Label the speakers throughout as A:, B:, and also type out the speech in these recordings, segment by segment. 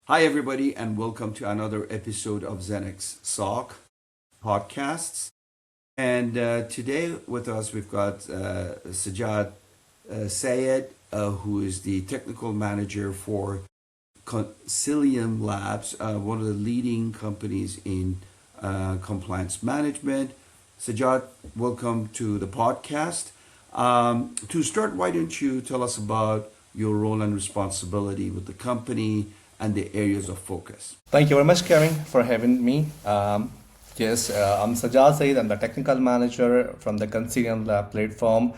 A: Hi, everybody, and welcome to another episode of XeneX SOC Podcasts. And today with us, we've got Sajad Syed, who is the technical manager for Concilium Labs, one of the leading companies in compliance management. Sajad, welcome to the podcast. To start, why don't you tell us about your role and responsibility with the company and the areas of focus?
B: Thank you very much, Karen, for having me. I'm Sajad Said. I'm the technical manager from the Concilium Lab platform.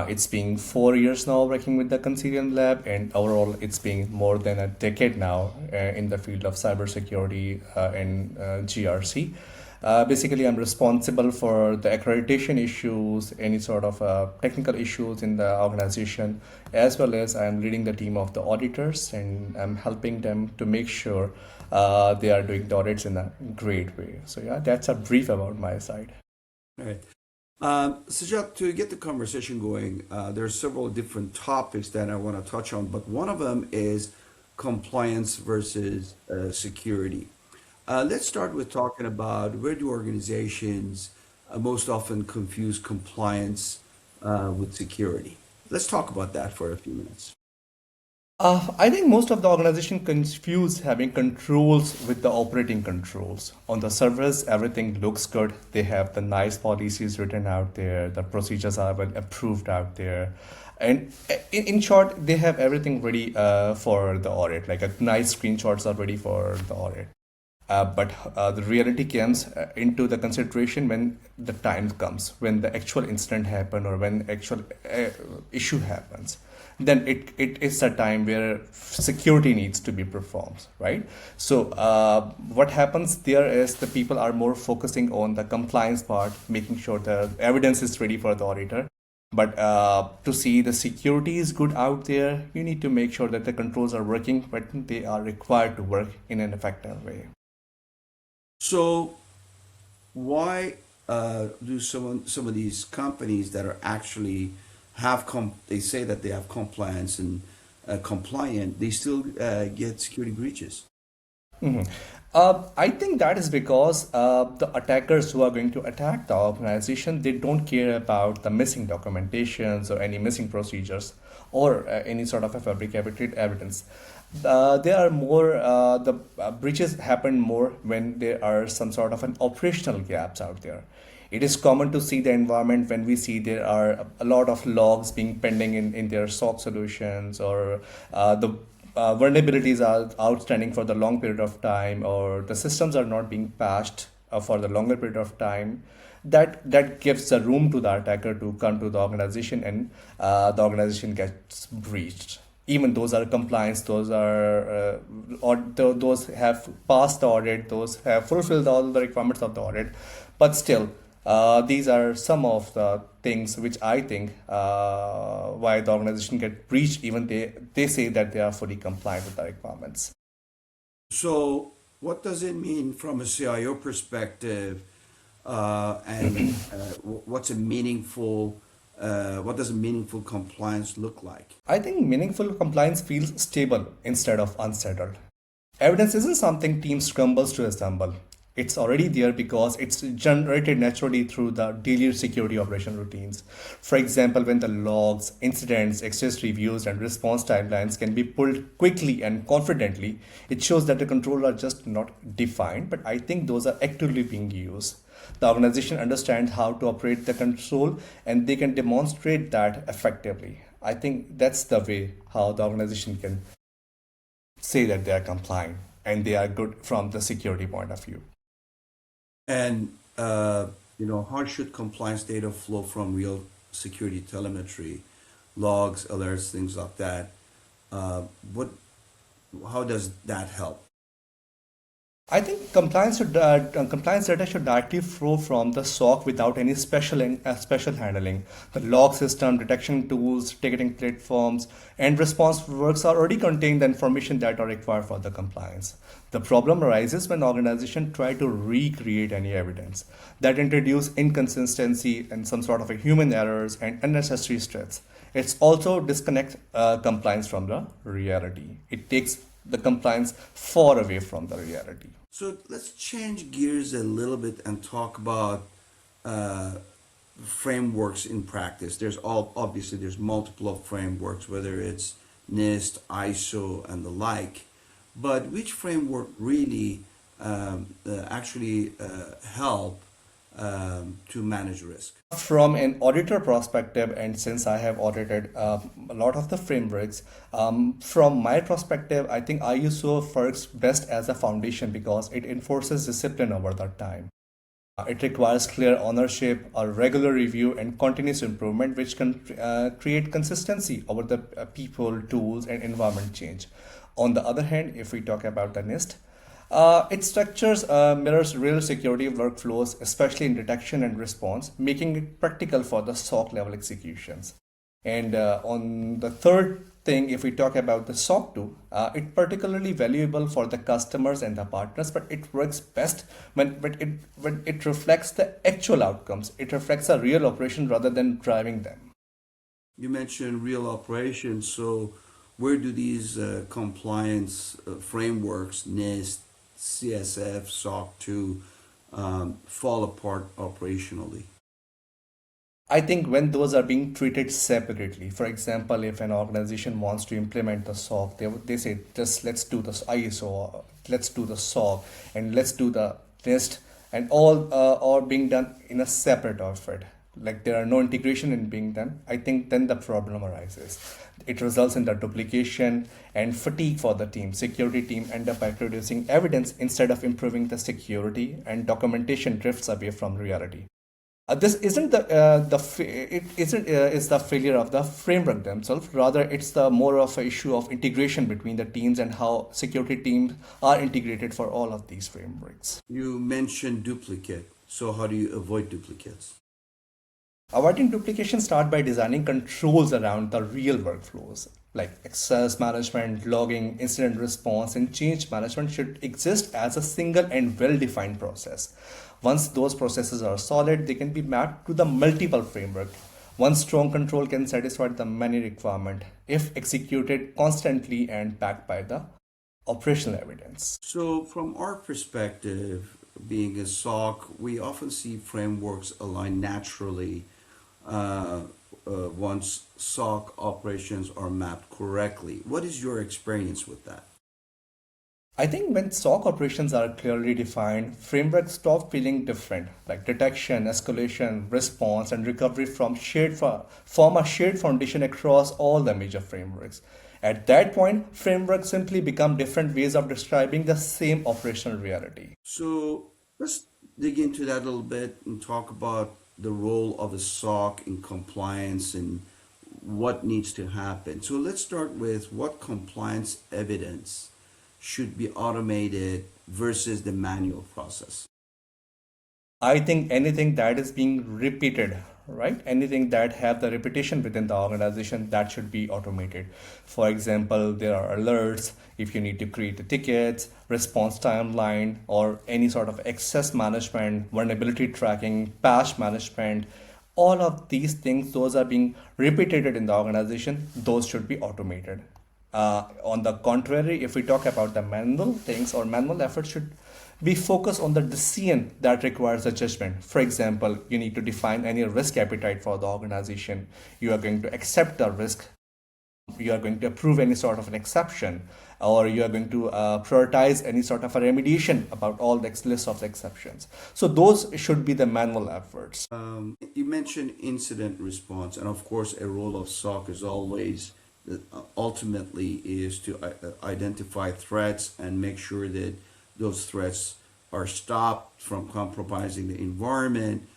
B: It's been 4 years now working with the Concilium Lab, and overall, it's been more than a decade now in the field of cybersecurity and GRC. Basically, I'm responsible for the accreditation issues, any sort of technical issues in the organization, as well as I'm leading the team of the auditors and I'm helping them to make sure they are doing the audits in a great way. So, yeah, that's a brief about my side.
A: All right. Sajad, to get the conversation going, there are several different topics that I want to touch on, but one of them is compliance versus security. Let's start with talking about where do organizations most often confuse compliance with security. Let's talk about that for a few minutes.
B: I think most of the organization confuse having controls with the operating controls. On the surface, everything looks good. They have the nice policies written out there. The procedures are well approved out there. And in short, they have everything ready for the audit. Like a nice screenshots are ready for the audit. But the reality comes into the consideration when the time comes, when the actual incident happen or when actual issue happens. Then it is a time where security needs to be performed, right? So what happens there is the people are more focusing on the compliance part, making sure the evidence is ready for the auditor. But to see the security is good out there, you need to make sure that the controls are working, but they are required to work in an effective way.
A: So, why do some of these companies that are actually they say that they have compliance and compliant, they still get security breaches?
B: Mhm. I think that is because the attackers who are going to attack the organization, they don't care about the missing documentations or any missing procedures or any sort of a fabricated evidence. There are more, the breaches happen more when there are some sort of an operational gaps out there. It is common to see the environment when we see there are a lot of logs being pending in their SOC solutions or the vulnerabilities are outstanding for the long period of time or the systems are not being patched for the longer period of time. That gives the room to the attacker to come to the organization and the organization gets breached. Even those are compliance, those are those have passed the audit, those have fulfilled all the requirements of the audit, but still these are some of the things which I think why the organization get breached. Even they say that they are fully compliant with the requirements.
A: So, what does it mean from a CIO perspective, and what does a meaningful compliance look like?
B: I think meaningful compliance feels stable instead of unsettled. Evidence isn't something team scrambles to assemble. It's already there because it's generated naturally through the daily security operation routines. For example, when the logs, incidents, access reviews, and response timelines can be pulled quickly and confidently, it shows that the controls are just not defined, but I think those are actively being used. The organization understands how to operate the control and they can demonstrate that effectively. I think that's the way how the organization can say that they are compliant and they are good from the security point of view.
A: And how should compliance data flow from real security telemetry, logs, alerts, things like that? What How does that help?
B: I think compliance data should directly flow from the SOC without any special handling. The log system, detection tools, ticketing platforms, and response works are already contain the information that are required for the compliance. The problem arises when organizations try to recreate any evidence that introduce inconsistency and some sort of a human errors and unnecessary stress. It's also disconnect compliance from the reality. It takes the compliance far away from the reality.
A: So let's change gears a little bit and talk about uh, frameworks in practice. Obviously there's multiple of frameworks, whether it's NIST, ISO, and the like. But which framework really actually help to manage risk?
B: From an auditor perspective, and since I have audited a lot of the frameworks, from my perspective, I think ISO works best as a foundation because it enforces discipline over the time. It requires clear ownership, a regular review, and continuous improvement, which can create consistency over the people, tools, and environment change. On the other hand, if we talk about the NIST, its structures mirrors real security workflows, especially in detection and response, making it practical for the SOC level executions. And on the third thing, if we talk about the SOC 2, it's particularly valuable for the customers and the partners, but it works best when it reflects the actual outcomes. It reflects a real operation rather than driving them.
A: You mentioned real operations, so where do these compliance frameworks, NIST, CSF, SOC 2, fall apart operationally?
B: I think when those are being treated separately, for example, if an organization wants to implement the SOC, they say just let's do the ISO, let's do the SOC, and let's do the NIST, and all are being done in a separate effort. Like there are no integration in being done. I think then the problem arises. It results in the duplication and fatigue for the team. Security team end up by producing evidence instead of improving the security, and documentation drifts away from reality. This isn't it isn't is the failure of the framework themselves. Rather, it's the more of an issue of integration between the teams and how security teams are integrated for all of these frameworks.
A: You mentioned duplicate. So how do you avoid duplicates?
B: Avoiding duplication start by designing controls around the real workflows. Like access management, logging, incident response, and change management should exist as a single and well-defined process. Once those processes are solid, they can be mapped to the multiple framework. One strong control can satisfy the many requirement if executed constantly and backed by the operational evidence.
A: So from our perspective, being a SOC, we often see frameworks align naturally uh, once SOC operations are mapped correctly. What is your experience with that?
B: I think when SOC operations are clearly defined, frameworks stop feeling different, like detection, escalation, response, and recovery form a shared foundation across all the major frameworks. At that point, frameworks simply become different ways of describing the same operational reality.
A: So let's dig into that a little bit and talk about the role of a SOC in compliance and what needs to happen. So let's start with what compliance evidence should be automated versus the manual process.
B: I think anything that is being repeated, right? Anything that have the repetition within the organization that should be automated. For example, there are alerts if you need to create the tickets, response timeline, or any sort of access management, vulnerability tracking, patch management. All of these things, those are being repeated in the organization. Those should be automated. On the contrary, if we talk about the manual things or manual efforts should be focused on the decision that requires a judgment. For example, you need to define any risk appetite for the organization. You are going to accept the risk. You are going to approve any sort of an exception, or you are going to prioritize any sort of a remediation about all the list of the exceptions. So those should be the manual efforts.
A: You mentioned incident response, and of course, a role of SOC is always ultimately is to identify threats and make sure that those threats are stopped from compromising the environment.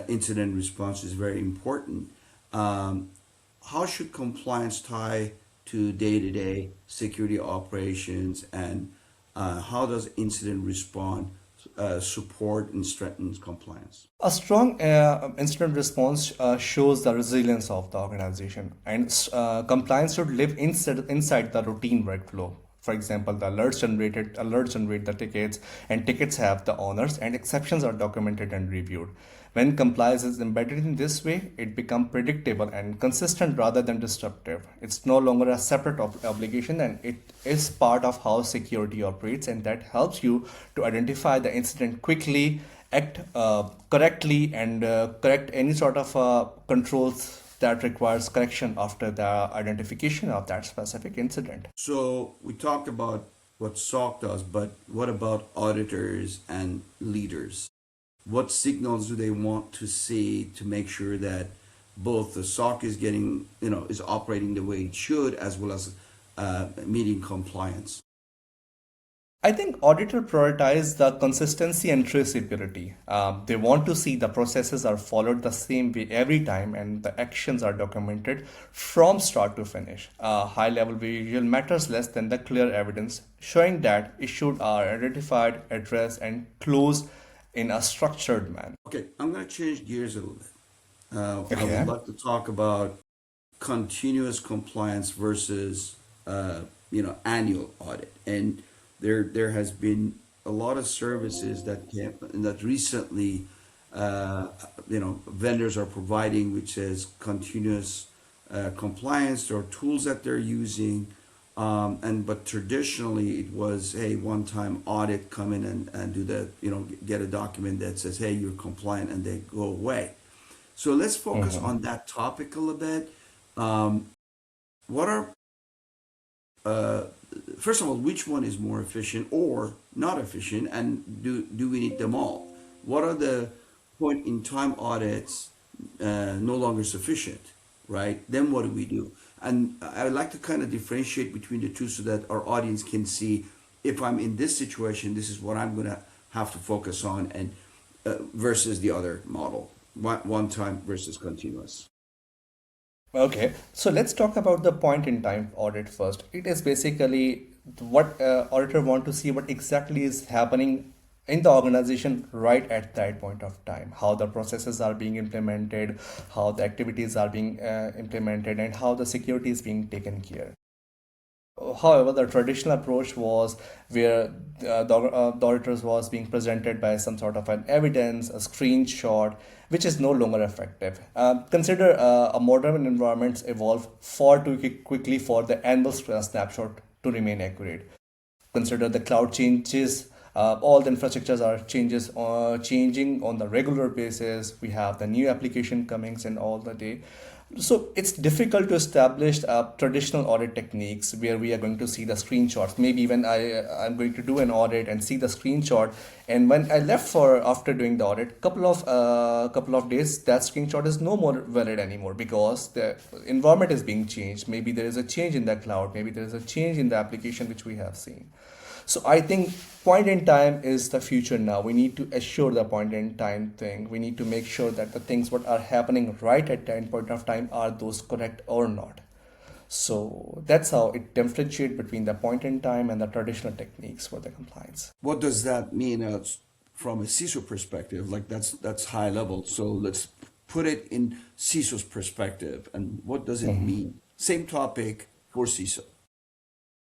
A: Incident response is very important. How should compliance tie to day-to-day security operations, and how does incident response support and strengthens compliance?
B: A strong incident response shows the resilience of the organization, and compliance should live inside the routine workflow. For example, the alerts generate the tickets, and tickets have the owners, and exceptions are documented and reviewed. When compliance is embedded in this way, it becomes predictable and consistent rather than disruptive. It's no longer a separate obligation, and it is part of how security operates, and that helps you to identify the incident quickly, act correctly, and correct any sort of controls that requires correction after the identification of that specific incident.
A: So we talked about what SOC does, but what about auditors and leaders? What signals do they want to see to make sure that both the SOC is getting, is operating the way it should, as well as meeting compliance?
B: I think auditor prioritize the consistency and traceability. They want to see the processes are followed the same way every time, and the actions are documented from start to finish. High level visual matters less than the clear evidence showing that issues are identified, addressed, and closed in a structured manner.
A: Okay, I'm going to change gears a little bit. I
B: Okay.
A: would like to talk about continuous compliance versus annual audit. And there has been a lot of services that recently vendors are providing, which says continuous compliance. There are tools that they're using, but traditionally it was, hey, one time audit, come in and do the, get a document that says, hey, you're compliant, and they go away. So let's focus on that topic a little bit. What are First of all, which one is more efficient or not efficient, and do we need them all? What are the point in time audits no longer sufficient, right? Then what do we do? And I would like to kind of differentiate between the two so that our audience can see, if I'm in this situation, this is what I'm going to have to focus on, and versus the other model, one time versus continuous.
B: Okay, so let's talk about the point in time audit first. It is basically what auditor want to see what exactly is happening in the organization right at that point of time, how the processes are being implemented, how the activities are being implemented, and how the security is being taken care. However, the traditional approach was where the auditors was being presented by some sort of an evidence, a screenshot, which is no longer effective. Consider a modern environments evolve far too quickly for the annual snapshot to remain accurate. Consider the cloud changes. All the infrastructures are changing on the regular basis. We have the new application comings in all the day. So it's difficult to establish traditional audit techniques where we are going to see the screenshots. Maybe when I'm going to do an audit and see the screenshot, and when I left for after doing the audit, couple of days, that screenshot is no more valid anymore because the environment is being changed. Maybe there is a change in the cloud. Maybe there is a change in the application which we have seen. So I think point in time is the future now. We need to assure the point in time thing. We need to make sure that the things what are happening right at that point of time are those correct or not. So that's how it differentiates between the point in time and the traditional techniques for the compliance.
A: What does that mean from a CISO perspective? Like that's high level. So let's put it in CISO's perspective. And what does it mean? Same topic for CISO.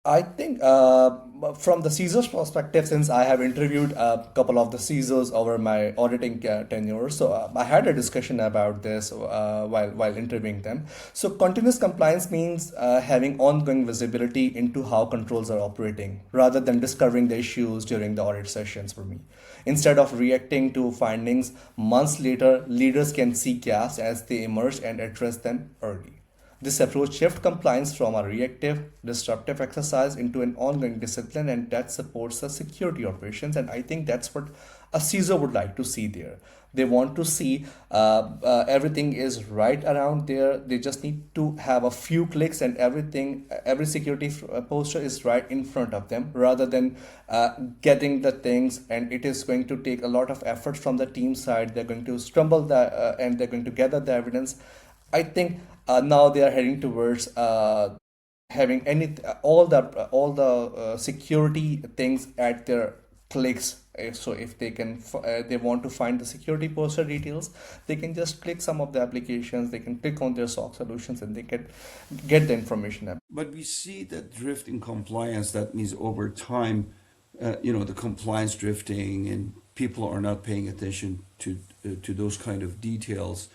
B: I think from the CISO's perspective, since I have interviewed a couple of the CISOs over my auditing tenure, so I had a discussion about this while interviewing them. So continuous compliance means having ongoing visibility into how controls are operating, rather than discovering the issues during the audit sessions for me. Instead of reacting to findings months later, leaders can see gaps as they emerge and address them early. This approach shifts compliance from a reactive, disruptive exercise into an ongoing discipline, and that supports the security operations. And I think that's what a CISO would like to see there. They want to see everything is right around there. They just need to have a few clicks, and every security posture is right in front of them, rather than getting the things. And it is going to take a lot of effort from the team side. They're going to scramble that and they're going to gather the evidence. I think now they are heading towards having all the security things at their clicks So if they want to find the security posture details, they can just click some of the applications, they can click on their SOC solutions, and they can get the information.
A: But we see that drift in compliance, that means over time, the compliance drifting and people are not paying attention to those kind of details.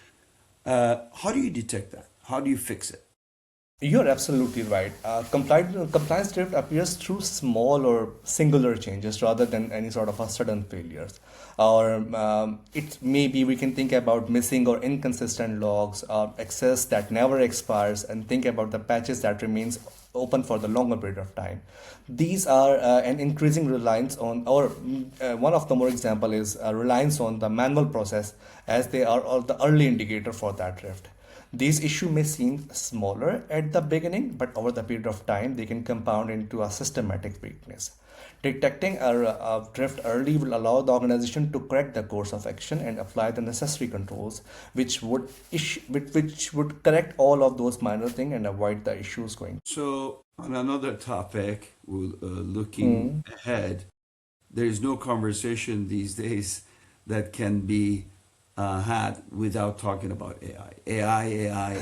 A: How do you detect that? How do you fix it?
B: You're absolutely right. Compliance drift appears through small or singular changes rather than any sort of a sudden failures. Or it maybe we can think about missing or inconsistent logs, access that never expires, and think about the patches that remains open for the longer period of time. These are an increasing reliance on, or one of the more example is reliance on the manual process, as they are all the early indicator for that drift. These issues may seem smaller at the beginning, but over the period of time, they can compound into a systematic weakness. Detecting a drift early will allow the organization to correct the course of action and apply the necessary controls, which would correct all of those minor things and avoid the issues going.
A: So, on another topic, looking ahead, there is no conversation these days that can be had without talking about AI. AI.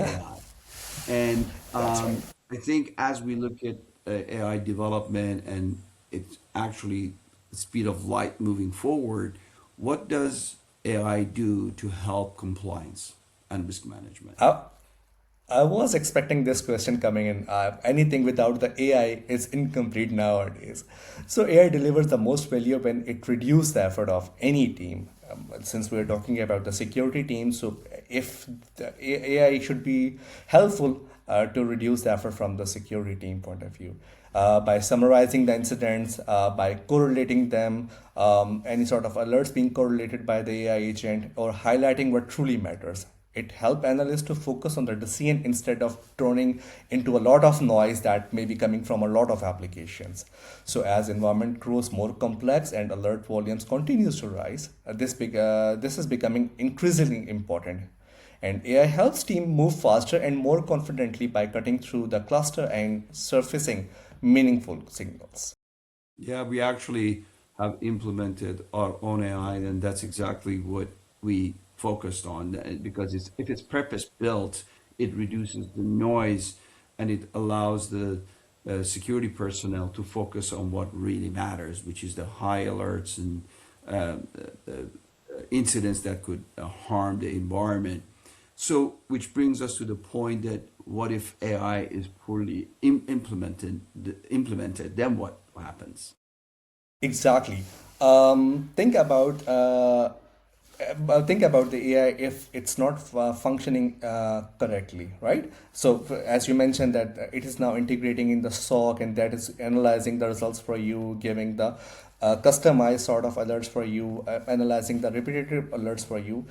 A: And
B: That's right.
A: I think as we look at AI development and it's actually the speed of light moving forward, what does AI do to help compliance and risk management?
B: I, I was expecting this question coming in. Anything without the AI is incomplete nowadays. So AI delivers the most value when it reduces the effort of any team. Since we're talking about the security team, so if the AI should be helpful to reduce the effort from the security team point of view. By summarizing the incidents, by correlating them, any sort of alerts being correlated by the AI agent, or highlighting what truly matters. It helps analysts to focus on the decision instead of turning into a lot of noise that may be coming from a lot of applications. So as environment grows more complex and alert volumes continues to rise, this is becoming increasingly important. And AI helps team move faster and more confidently by cutting through the cluster and surfacing meaningful signals.
A: Yeah, we actually have implemented our own AI, and that's exactly what we focused on because if it's purpose built, it reduces the noise and it allows the security personnel to focus on what really matters, which is the high alerts and incidents that could harm the environment. So, which brings us to the point that what if AI is poorly implemented, then what happens?
B: Exactly. Think about think about the AI if it's not functioning correctly, right? So, as you mentioned, that it is now integrating in the SOC and that is analyzing the results for you, giving the customized sort of alerts for you, analyzing the repetitive alerts for you.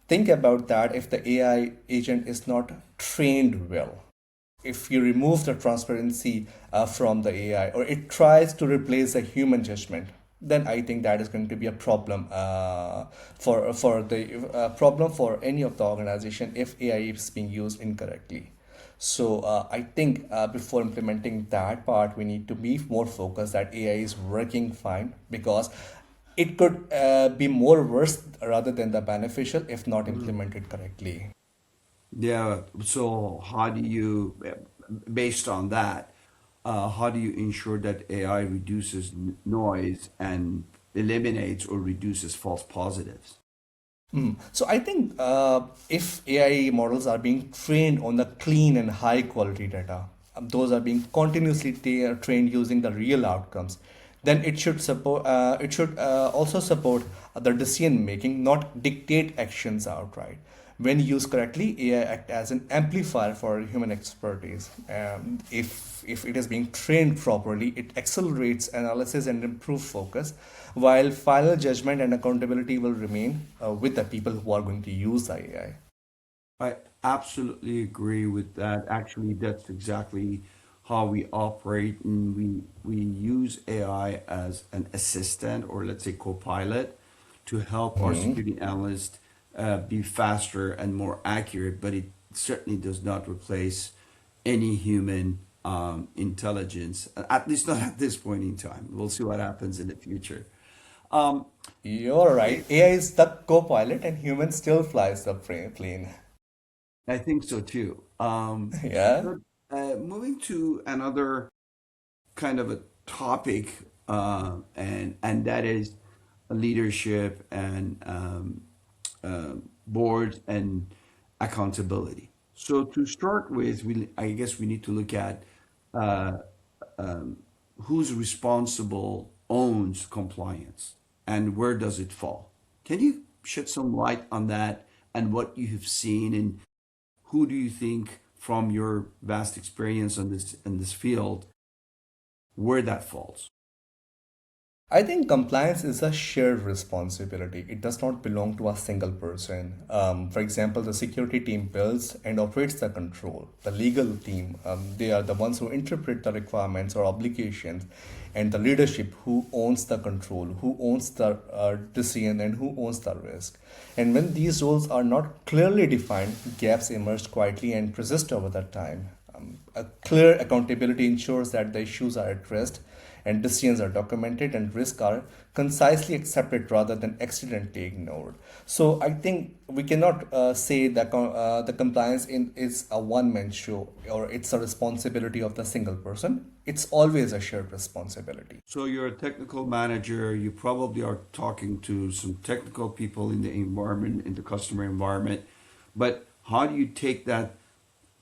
B: Think about that if the AI agent is not trained well. If you remove the transparency from the AI or it tries to replace a human judgment, then I think that is going to be a problem for any of the organization if AI is being used incorrectly. So I think before implementing that part, we need to be more focused that AI is working fine because it could be more worse rather than the beneficial if not implemented correctly.
A: Yeah, so how do you, based on that, how do you ensure that AI reduces noise and eliminates or reduces false positives?
B: So I think if AI models are being trained on the clean and high quality data, those are being continuously trained using the real outcomes, then it should support. It should also support the decision making, not dictate actions outright. When used correctly, AI act as an amplifier for human expertise. If it is being trained properly, it accelerates analysis and improves focus, while final judgment and accountability will remain with the people who are going to use the AI.
A: I absolutely agree with that. Actually, that's exactly how we operate, and we use AI as an assistant or let's say co-pilot to help our security analysts be faster and more accurate, but it certainly does not replace any human intelligence, at least not at this point in time. We'll see what happens in the future. Um,
B: You're
A: okay,
B: right. AI is the co-pilot and human still flies the plane.
A: I think so too.
B: Yeah.
A: But moving to another kind of a topic, and that is leadership and board and accountability. So to start with, I guess we need to look at uh, who's responsible owns compliance and where does it fall. Can you shed some light on that and what you have seen, and who do you think from your vast experience on this in this field where that falls?
B: I think compliance is a shared responsibility. It does not belong to a single person. For example, the security team builds and operates the control. The legal team, they are the ones who interpret the requirements or obligations, and the leadership who owns the control, who owns the decision, and who owns the risk. And when these roles are not clearly defined, gaps emerge quietly and persist over the time. A clear accountability ensures that the issues are addressed and decisions are documented and risks are concisely accepted rather than accidentally ignored. So I think we cannot say that the is a one-man show or it's a responsibility of the single person. It's always a shared responsibility.
A: So you're a technical manager, you probably are talking to some technical people in the environment, in the customer environment, but how do you take that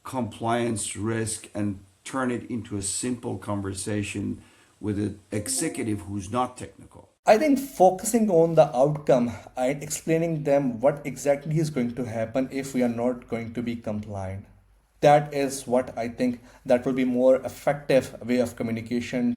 A: compliance risk and turn it into a simple conversation with an executive who's not technical?
B: I think focusing on the outcome and explaining them what exactly is going to happen if we are not going to be compliant. That is what I think that will be more effective way of communication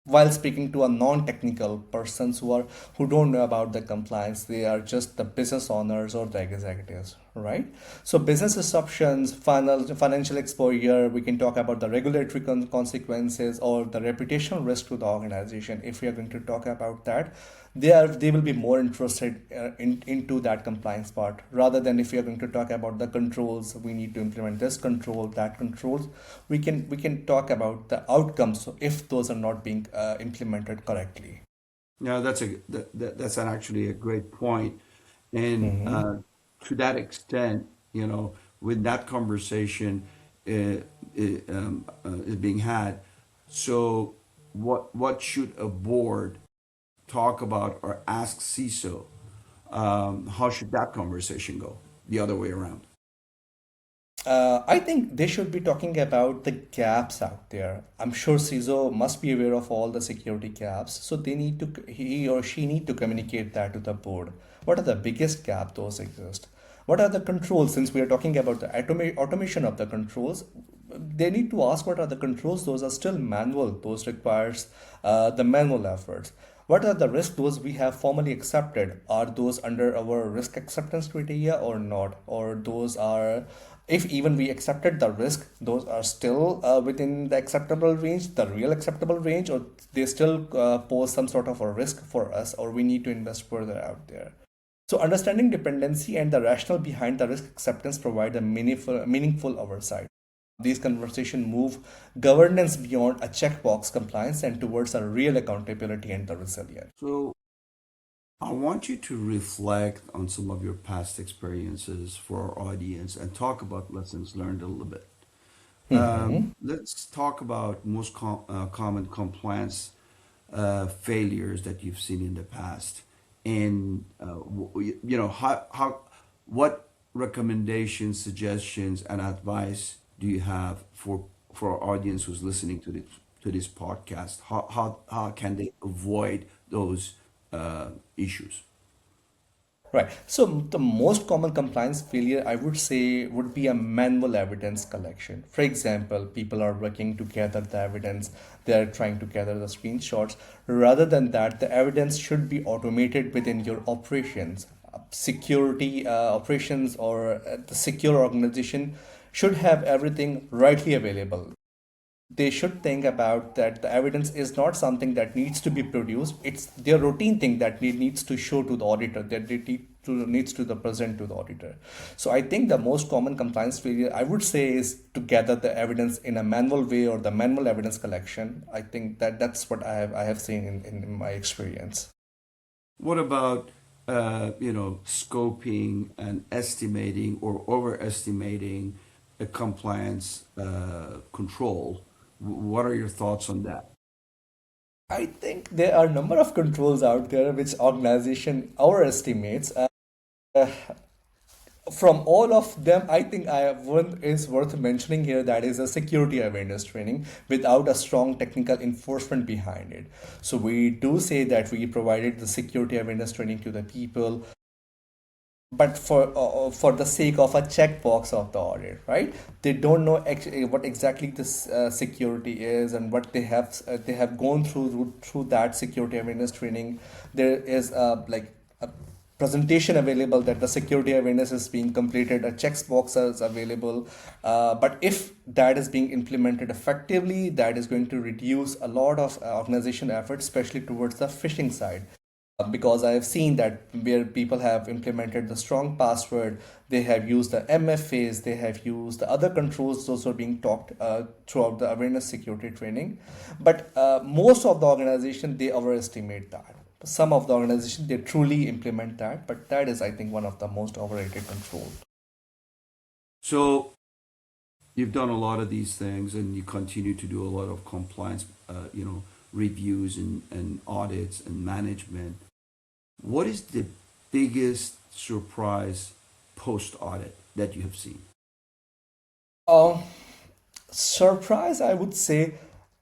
B: while speaking to a non-technical persons who don't know about the compliance. They are just the business owners or the executives, right? So business disruptions, financial exposure, we can talk about the regulatory consequences or the reputational risk to the organization. If we are going to talk about that, they will be more interested into that compliance part rather than if we are going to talk about the controls. We need to implement this control, that controls. We can talk about the outcomes if those are not being implemented correctly.
A: Yeah, that's actually a great point. And to that extent, with that conversation is being had, so what should a board talk about or ask CISO? How should that conversation go? The other way around.
B: I think they should be talking about the gaps out there. I'm sure CISO must be aware of all the security gaps, so he or she need to communicate that to the board. What are the biggest gaps those exist? What are the controls? Since we are talking about the automation of the controls, they need to ask what are the controls. Those are still manual. Those requires the manual efforts. What are the risks those we have formally accepted? Are those under our risk acceptance criteria or not? Or those are, if even we accepted the risk, those are still within the acceptable range, the real acceptable range, or they still pose some sort of a risk for us, or we need to invest further out there. So understanding dependency and the rationale behind the risk acceptance provide a meaningful oversight. These conversations move governance beyond a checkbox compliance and towards a real accountability and the resilience.
A: So I want you to reflect on some of your past experiences for our audience and talk about lessons learned a little bit. Let's talk about most common compliance failures that you've seen in the past, and what recommendations, suggestions, and advice do you have for our audience who's listening to this podcast? How can they avoid those issues?
B: Right. So the most common compliance failure, I would say, would be a manual evidence collection. For example, people are working to gather the evidence, they're trying to gather the screenshots. Rather than that, the evidence should be automated within your operations. Security operations or the secure organization should have everything rightly available. They should think about that the evidence is not something that needs to be produced. It's their routine thing that needs to show to the auditor, that they needs to the present to the auditor. So I think the most common compliance failure I would say is to gather the evidence in a manual way or the manual evidence collection. I think that's what I have seen in my experience.
A: What about scoping and estimating or overestimating a compliance control? What are your thoughts on that?
B: I think there are a number of controls out there which organization overestimates. From all of them, I think I have one is worth mentioning here, that is a security awareness training without a strong technical enforcement behind it. So we do say that we provided the security awareness training to the people, but for the sake of a checkbox of the audit, right? They don't know actually what exactly this security is and what they have gone through that security awareness training. There is like a presentation available that the security awareness is being completed, a checkbox is available, but if that is being implemented effectively, that is going to reduce a lot of organization efforts, especially towards the phishing side. Because I have seen that where people have implemented the strong password, they have used the MFAs, they have used the other controls, those are being talked throughout the awareness security training. But most of the organization, they overestimate that. Some of the organization, they truly implement that, but that is, I think, one of the most overrated controls.
A: So you've done a lot of these things, and you continue to do a lot of compliance, reviews and audits and management. What is the biggest surprise post audit that you have seen?
B: Uh, Surprise, I would say,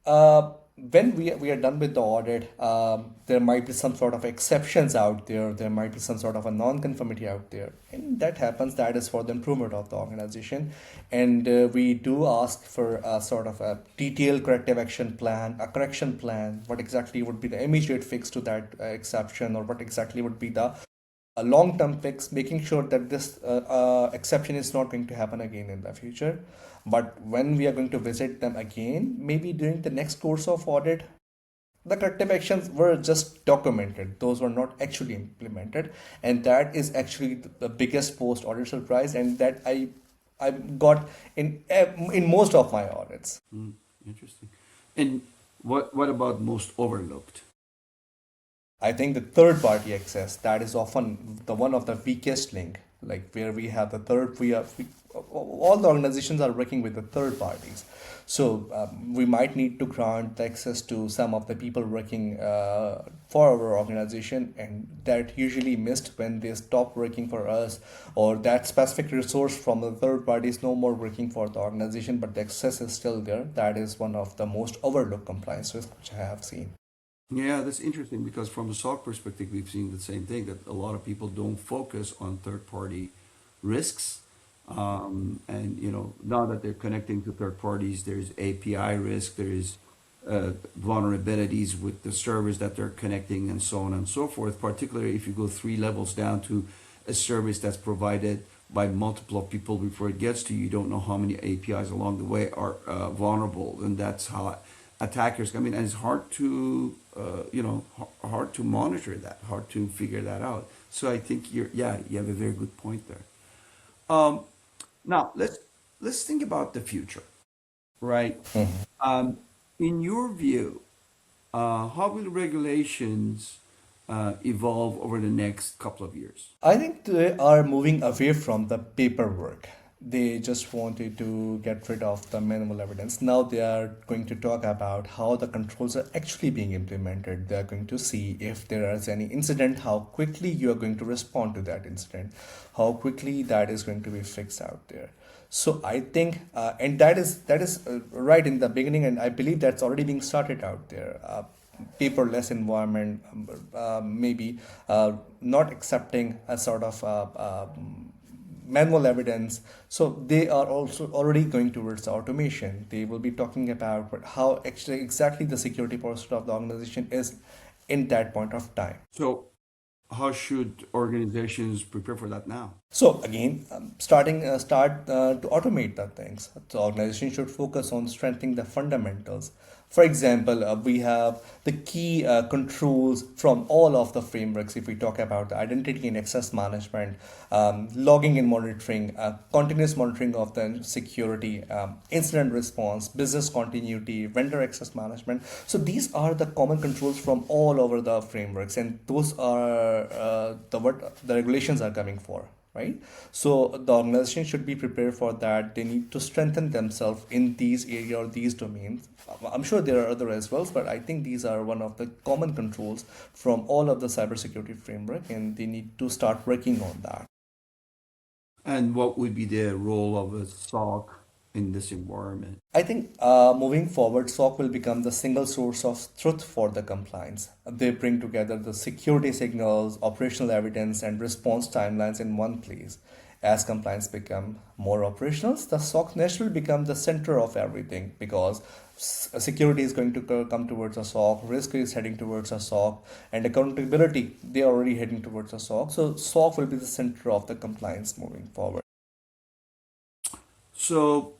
B: uh, when we are done with the audit, there might be some sort of exceptions out there. There might be some sort of a non-conformity out there, and that happens. That is for the improvement of the organization, and we do ask for a sort of a detailed corrective action plan, a correction plan. What exactly would be the immediate fix to that exception, or what exactly would be the a long-term fix, making sure that this exception is not going to happen again in the future. But when we are going to visit them again, maybe during the next course of audit, the corrective actions were just documented. Those were not actually implemented, and that is actually the biggest post-audit surprise, and that I got in most of my audits.
A: Hmm, interesting. And what about most overlooked?
B: I think the third party access, that is often the one of the weakest link, like where we have the third all the organizations are working with the third parties. So we might need to grant the access to some of the people working for our organization, and that usually missed when they stop working for us, or that specific resource from the third party is no more working for the organization, but the access is still there. That is one of the most overlooked compliance risks which I have seen.
A: Yeah, that's interesting because from the SOC perspective, we've seen the same thing that a lot of people don't focus on third party risks. And now that they're connecting to third parties, there's API risk, there's vulnerabilities with the servers that they're connecting, and so on and so forth. Particularly if you go three levels down to a service that's provided by multiple people before it gets to you, you don't know how many APIs along the way are vulnerable, and that's how attackers come in. And it's hard to hard to monitor that, hard to figure that out. So I think you have a very good point there. Um, Now let's think about the future, right? Um, in your view, how will regulations evolve over the next couple of years?
B: I think they are moving away from the paperwork. They just wanted to get rid of the manual evidence. Now they are going to talk about how the controls are actually being implemented. They are going to see if there is any incident, how quickly you are going to respond to that incident, how quickly that is going to be fixed out there. So I think, and that is right in the beginning, and I believe that's already being started out there. Paperless environment, maybe not accepting a sort of manual evidence. So they are also already going towards automation. They will be talking about how actually exactly the security posture of the organization is in that point of time.
A: So how should organizations prepare for that now?
B: So again, start to automate the things. The organization should focus on strengthening the fundamentals, For example, we have the key controls from all of the frameworks. If we talk about the identity and access management, logging and monitoring, continuous monitoring of the security, incident response, business continuity, vendor access management. So these are the common controls from all over the frameworks, and those are the what the regulations are coming for, right? So the organization should be prepared for that. They need to strengthen themselves in these area or these domains. I'm sure there are other as well, but I think these are one of the common controls from all of the cybersecurity framework, and they need to start working on that.
A: And what would be the role of a SOC in this environment?
B: I think moving forward, SOC will become the single source of truth for the compliance. They bring together the security signals, operational evidence, and response timelines in one place. As compliance become more operational, the SOC naturally become the center of everything, because security is going to come towards a SOC, risk is heading towards a SOC, and accountability, they are already heading towards a SOC. So SOC will be the center of the compliance moving forward.
A: So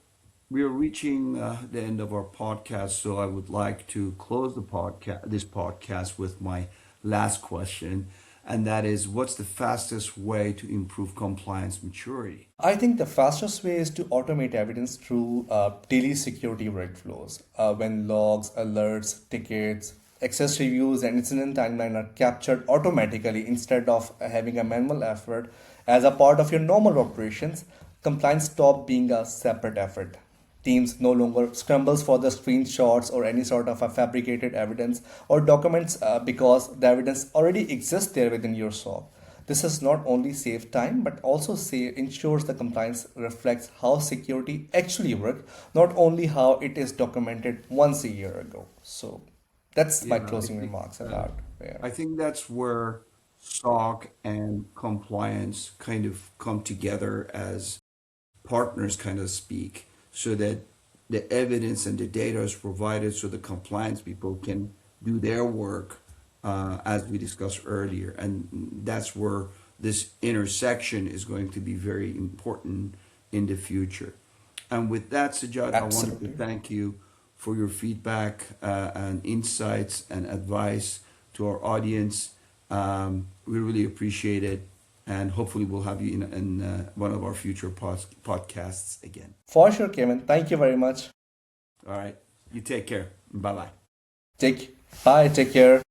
A: we are reaching the end of our podcast, so I would like to close this podcast with my last question, and that is, what's the fastest way to improve compliance maturity?
B: I think the fastest way is to automate evidence through daily security workflows. When logs, alerts, tickets, access reviews, and incident timeline are captured automatically instead of having a manual effort as a part of your normal operations, compliance stop being a separate effort. Teams no longer scrambles for the screenshots or any sort of a fabricated evidence or documents because the evidence already exists there within your SOC. This is not only save time but also ensures the compliance reflects how security actually worked, not only how it is documented once a year ago. So that's my
A: Yeah, I
B: closing
A: think
B: remarks
A: uh,
B: about there.
A: I think that's where SOC and compliance kind of come together as partners, kind of speak, so that the evidence and the data is provided so the compliance people can do their work, as we discussed earlier. And that's where this intersection is going to be very important in the future. And with that, Sajad, I wanted to
B: Absolutely.
A: thank you for your feedback and insights and advice to our audience. We really appreciate it. And hopefully, we'll have you in one of our future podcasts again.
B: For sure, Kevin. Thank you very much.
A: All right. You take care. Bye bye.
B: Take Bye. Take care.